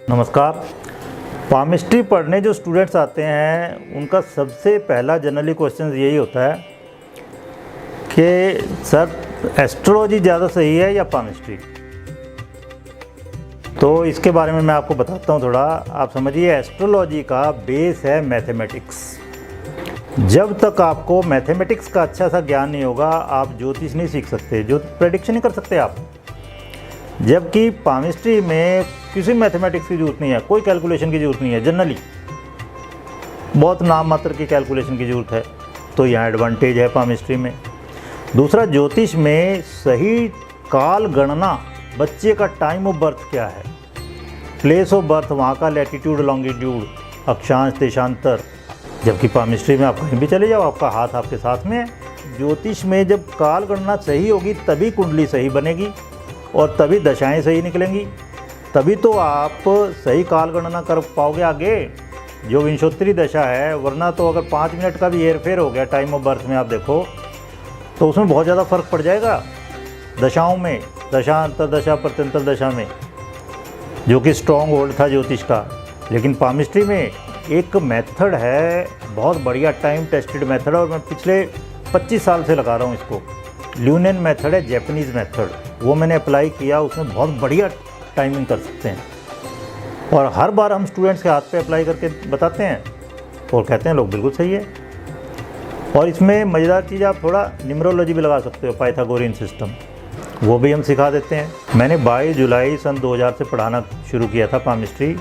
नमस्कार। पामिस्ट्री पढ़ने जो स्टूडेंट्स आते हैं उनका सबसे पहला जनरली क्वेश्चन यही होता है कि सर एस्ट्रोलॉजी ज़्यादा सही है या पामिस्ट्री। तो इसके बारे में मैं आपको बताता हूँ थोड़ा। आप समझिए, एस्ट्रोलॉजी का बेस है मैथमेटिक्स। जब तक आपको मैथमेटिक्स का अच्छा सा ज्ञान नहीं होगा आप ज्योतिष नहीं सीख सकते, जो प्रेडिक्शन नहीं कर सकते आप। जबकि पामिस्ट्री में किसी मैथमेटिक्स की ज़रूरत नहीं है, कोई कैलकुलेशन की ज़रूरत नहीं है। जनरली बहुत नाम मात्र की कैलकुलेशन की ज़रूरत है, तो यहाँ एडवांटेज है पामिस्ट्री में। दूसरा, ज्योतिष में सही काल गणना, बच्चे का टाइम ऑफ बर्थ क्या है, प्लेस ऑफ बर्थ, वहाँ का लैटिट्यूड लॉन्गिट्यूड, अक्षांश देशांतर। जबकि पामिस्ट्री में आप कहीं भी चले जाओ आपका हाथ आपके साथ में है। ज्योतिष में जब काल गणना सही होगी तभी कुंडली सही बनेगी और तभी दशाएं सही निकलेंगी, तभी तो आप सही काल गणना कर पाओगे आगे जो विंशोत्तरी दशा है। वरना तो अगर 5 मिनट का भी हेरफेर हो गया टाइम ऑफ बर्थ में आप देखो तो उसमें बहुत ज़्यादा फर्क पड़ जाएगा दशाओं में, दशांतर दशा प्रत्यंतर दशा में, जो कि स्ट्रॉन्ग होल्ड था ज्योतिष का। लेकिन पामिस्ट्री में एक मेथड है, बहुत बढ़िया टाइम टेस्टेड मेथड, और मैं पिछले 25 साल से लगा रहा हूँ इसको। ल्यूनेन मेथड है, जैपनीज़ मेथड, वो मैंने अप्लाई किया, उसमें बहुत बढ़िया टाइमिंग कर सकते हैं। और हर बार हम स्टूडेंट्स के हाथ पे अप्लाई करके बताते हैं और कहते हैं लोग बिल्कुल सही है। और इसमें मज़ेदार चीज़, आप थोड़ा न्यूमरोलॉजी भी लगा सकते हो, पाइथागोरियन सिस्टम, वो भी हम सिखा देते हैं। मैंने 22 जुलाई सन 2000 से पढ़ाना शुरू किया था पामिस्ट्री,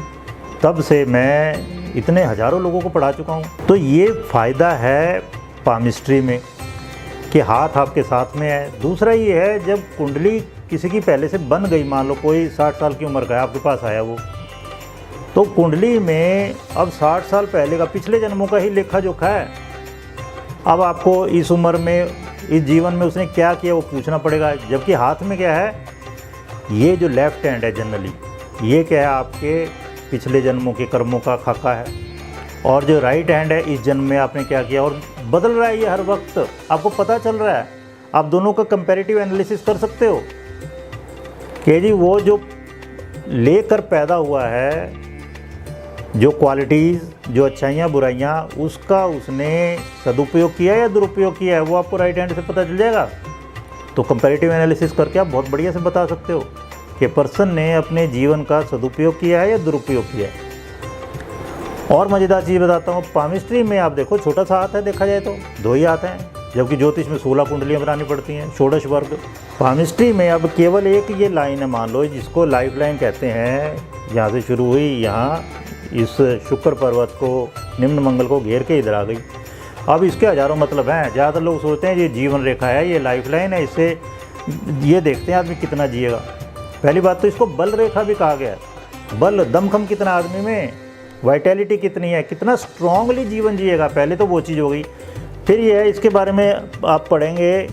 तब से मैं इतने हज़ारों लोगों को पढ़ा चुका हूँ। तो ये फ़ायदा है पामिस्ट्री में कि हाथ आपके साथ में है। दूसरा ये है, जब कुंडली किसी की पहले से बन गई, मान लो कोई 60 साल की उम्र का है आपके पास आया वो, तो कुंडली में अब 60 साल पहले का, पिछले जन्मों का ही लेखा जोखा है। अब आपको इस उम्र में, इस जीवन में उसने क्या किया वो पूछना पड़ेगा। जबकि हाथ में क्या है, ये जो लेफ्ट हैंड है जनरली, ये क्या है, आपके पिछले जन्मों के कर्मों का खाका है। और जो राइट हैंड है, इस जन्म में आपने क्या किया, और बदल रहा है ये हर वक्त, आपको पता चल रहा है। आप दोनों का कंपैरेटिव एनालिसिस कर सकते हो कि जी वो जो लेकर पैदा हुआ है, जो क्वालिटीज़, जो अच्छाइयाँ बुराइयाँ, उसका उसने सदुपयोग किया या दुरुपयोग किया है, वो आपको राइट हैंड से पता चल जाएगा। तो कंपैरेटिव एनालिसिस करके आप बहुत बढ़िया से बता सकते हो कि पर्सन ने अपने जीवन का सदुपयोग किया है या दुरुपयोग किया है। और मज़ेदार चीज़ बताता हूँ, पामिस्ट्री में आप देखो छोटा सा हाथ है, देखा जाए तो 2 ही हाथ हैं, जबकि ज्योतिष में 16 कुंडलियाँ बनानी पड़ती हैं, षोडश वर्ग। पामिस्ट्री में अब केवल एक ये लाइन है, मान लो, जिसको लाइफ लाइन कहते हैं, यहाँ से शुरू हुई, यहाँ इस शुक्र पर्वत को, निम्न मंगल को घेर के इधर आ गई। अब इसके हज़ारों मतलब हैं। ज़्यादातर लोग सोचते हैं ये जीवन रेखा है, ये लाइफ लाइन है, इससे ये देखते हैं आदमी कितना जिएगा। पहली बात तो इसको बल रेखा भी कहा गया है। बल, दमखम कितना आदमी में, वाइटैलिटी कितनी है, कितना स्ट्रांगली जीवन जिएगा, पहले तो वो चीज़ हो गई। फिर ये है, इसके बारे में आप पढ़ेंगे,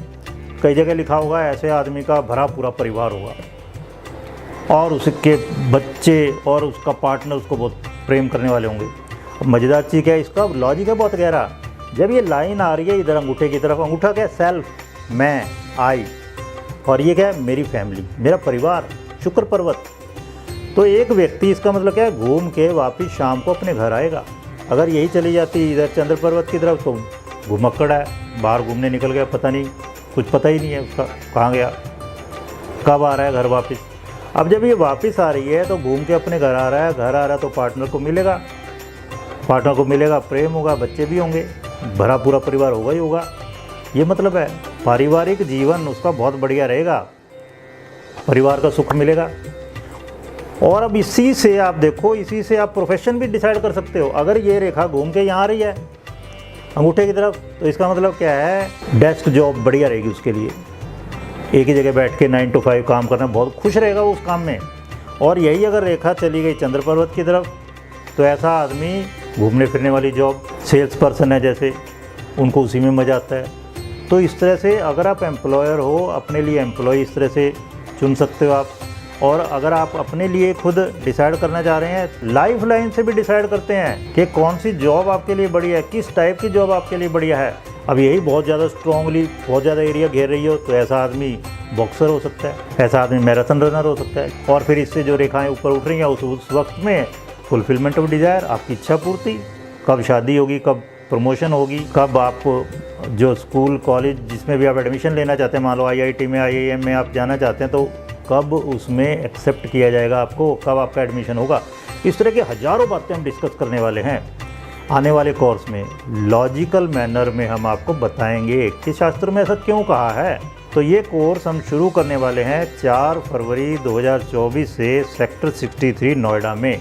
कई जगह लिखा होगा ऐसे आदमी का भरा पूरा परिवार होगा और उसके बच्चे और उसका पार्टनर उसको बहुत प्रेम करने वाले होंगे। अब मज़ेदार चीज़ क्या है, इसका लॉजिक है बहुत गहरा। जब ये लाइन आ रही है इधर अंगूठे की तरफ, अंगूठा क्या है, सेल्फ, मैं, आई, और ये क्या है, मेरी फैमिली, मेरा परिवार, शुक्र पर्वत। तो एक व्यक्ति, इसका मतलब क्या है, घूम के वापस शाम को अपने घर आएगा। अगर यही चली जाती इधर चंद्र पर्वत की तरफ तो घुमक्कड़ है, बाहर घूमने निकल गया, पता नहीं, कुछ पता ही नहीं है उसका कहाँ गया, कब आ रहा है घर वापस। अब जब ये वापस आ रही है तो घूम के अपने घर आ रहा है, घर आ रहा है तो पार्टनर को मिलेगा, पार्टनर को मिलेगा, प्रेम होगा, बच्चे भी होंगे, भरा पूरा परिवार होगा ही होगा। ये मतलब है पारिवारिक जीवन उसका बहुत बढ़िया रहेगा, परिवार का सुख मिलेगा। और अब इसी से आप देखो, इसी से आप प्रोफेशन भी डिसाइड कर सकते हो। अगर ये रेखा घूम के यहाँ आ रही है अंगूठे की तरफ, तो इसका मतलब क्या है, डेस्क जॉब बढ़िया रहेगी उसके लिए, एक ही जगह बैठ के 9 to 5 काम करना, बहुत खुश रहेगा वो उस काम में। और यही अगर रेखा चली गई चंद्र पर्वत की तरफ, तो ऐसा आदमी घूमने फिरने वाली जॉब, सेल्स पर्सन है जैसे, उनको उसी में मज़ा आता है। तो इस तरह से अगर आप एम्प्लॉयर हो, अपने लिए एम्प्लॉय इस तरह से चुन सकते हो आप। और अगर आप अपने लिए खुद डिसाइड करना चाह रहे हैं, लाइफ लाइन से भी डिसाइड करते हैं कि कौन सी जॉब आपके लिए बढ़िया है, किस टाइप की जॉब आपके लिए बढ़िया है। अब यही बहुत ज़्यादा स्ट्रांगली बहुत ज़्यादा एरिया घेर रही हो, तो ऐसा आदमी बॉक्सर हो सकता है, ऐसा आदमी मैराथन रनर हो सकता है। और फिर इससे जो रेखाएं ऊपर उठ रही हैं उस वक्त में फुलफिलमेंट ऑफ डिज़ायर, आपकी इच्छा पूर्ति, कब शादी होगी, कब प्रमोशन होगी, कब आप जो स्कूल कॉलेज जिसमें भी आप एडमिशन लेना चाहते हैं, मान लो IIT में IIM में आप जाना चाहते हैं, तो कब उसमें एक्सेप्ट किया जाएगा आपको, कब आपका एडमिशन होगा। इस तरह की हज़ारों बातें हम डिस्कस करने वाले हैं आने वाले कोर्स में। लॉजिकल मैनर में हम आपको बताएंगे कि शास्त्र में ऐसा क्यों कहा है। तो ये कोर्स हम शुरू करने वाले हैं 4 फरवरी 2024 से सेक्टर 63 नोएडा में।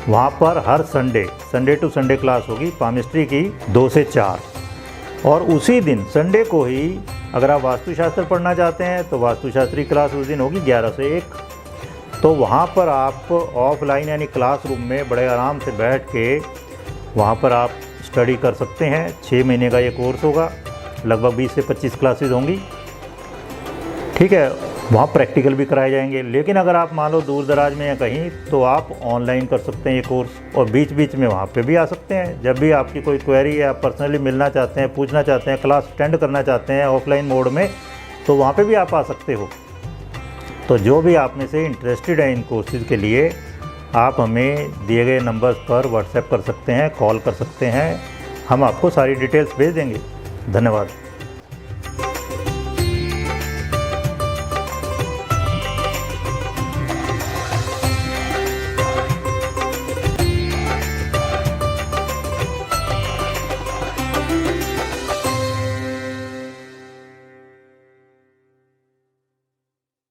वहाँ पर हर संडे टू संडे क्लास होगी पामिस्ट्री की 2 से 4। और उसी दिन संडे को ही अगर आप वास्तुशास्त्र पढ़ना चाहते हैं तो वास्तुशास्त्री क्लास उस दिन होगी 11 से 1। तो वहाँ पर आप ऑफलाइन यानी क्लासरूम में बड़े आराम से बैठ के वहाँ पर आप स्टडी कर सकते हैं। 6 महीने का ये कोर्स होगा, लगभग 20 से 25 क्लासेस होंगी, ठीक है। वहाँ प्रैक्टिकल भी कराए जाएंगे। लेकिन अगर आप मान लो दूर दराज में या कहीं, तो आप ऑनलाइन कर सकते हैं ये कोर्स, और बीच बीच में वहाँ पे भी आ सकते हैं। जब भी आपकी कोई क्वेरी है, आप पर्सनली मिलना चाहते हैं, पूछना चाहते हैं, क्लास अटेंड करना चाहते हैं ऑफलाइन मोड में, तो वहाँ पे भी आप आ सकते हो। तो जो भी आप में से इंटरेस्टेड है इन कोर्सेज़ के लिए, आप हमें दिए गए नंबर्स पर व्हाट्सएप कर सकते हैं, कॉल कर सकते हैं, हम आपको सारी डिटेल्स भेज देंगे। धन्यवाद।